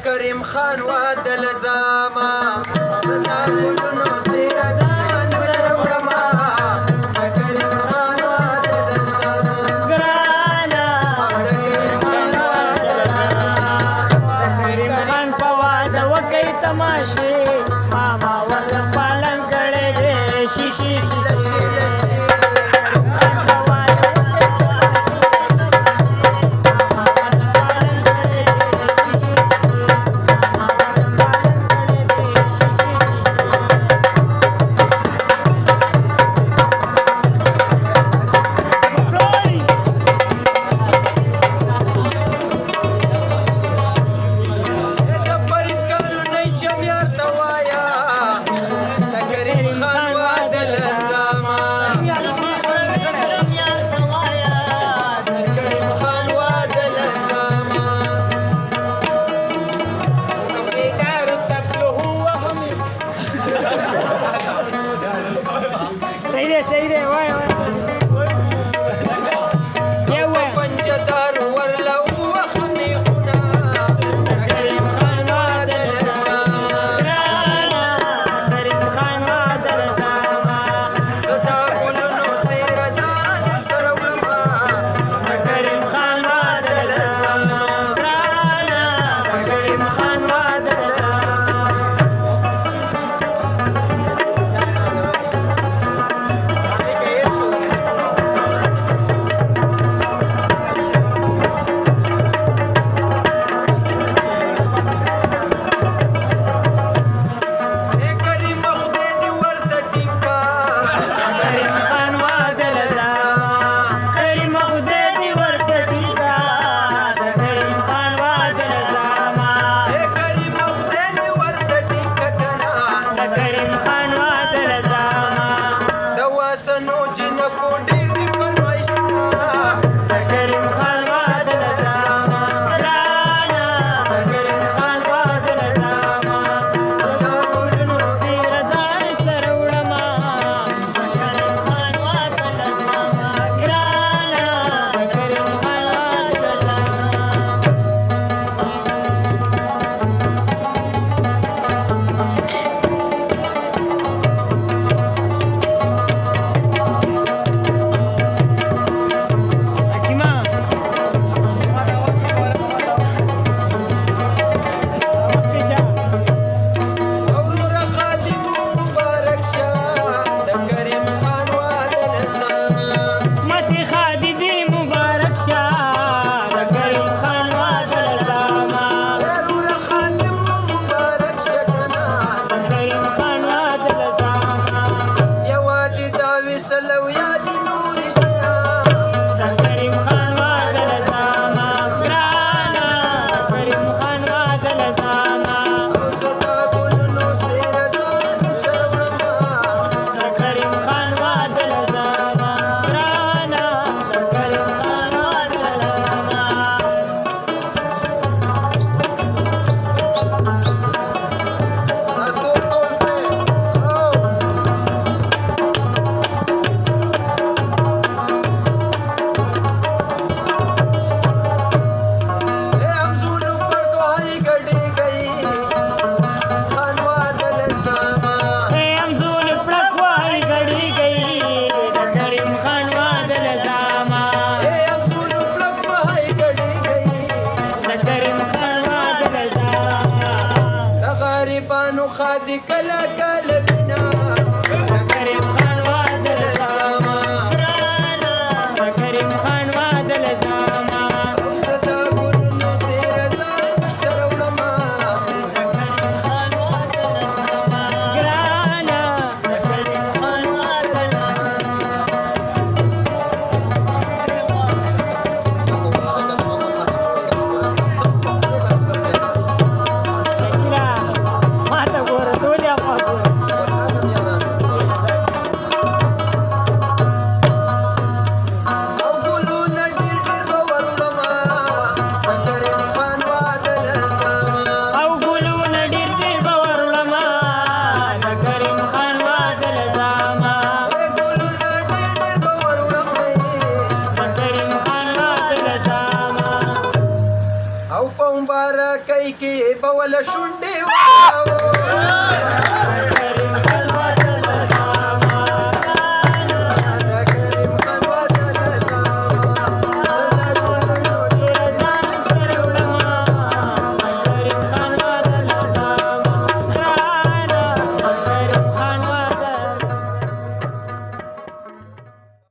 کریم خان واده لزاما زدا ګلونو سیره ځان سره وړما د کریم خان واده لزاما ګرانا د کریم خان واده لزاما د کریم خان په واده وکئ تماشې ماما ورته پالن کړی دی شیشې لشي لشي صحیح دی وای وای پنجدار ورلو وخمي خنا کریم خان واده لزاما ګرانا کریم خان واده لزاما زدا ګلونو سیره ځان سره وړما کریم خان واده لزاما ګرانا کریم خان واده سنو جنکو ډېر دي فرمایشونه د کریم خان واده لزاما ګرانا د کریم خان واده لزاما زدا ګلونو سیره ځان سره وړما کریم خان واده لزاما ګرانا کریم خان واده لزاما سلو یادی نور شنا د کریم خان واده لزاما ګرانا کریم خان واده لزاما او زدا ګلونو سیره ځان سره وړما د کریم خان واده لزاما ګرانا د کریم خان واده لزاما اتو ټول سے خادي کلا کلا بنا کریم خان واده لزاما کریم خان واده لزاما او زدا ګلونو سیره ځان سره وړما کریم خان واده لزاما ګرانا کریم خان واده شکرا ما ته ګوره ټول یې पैकी बवल शुंडे वाव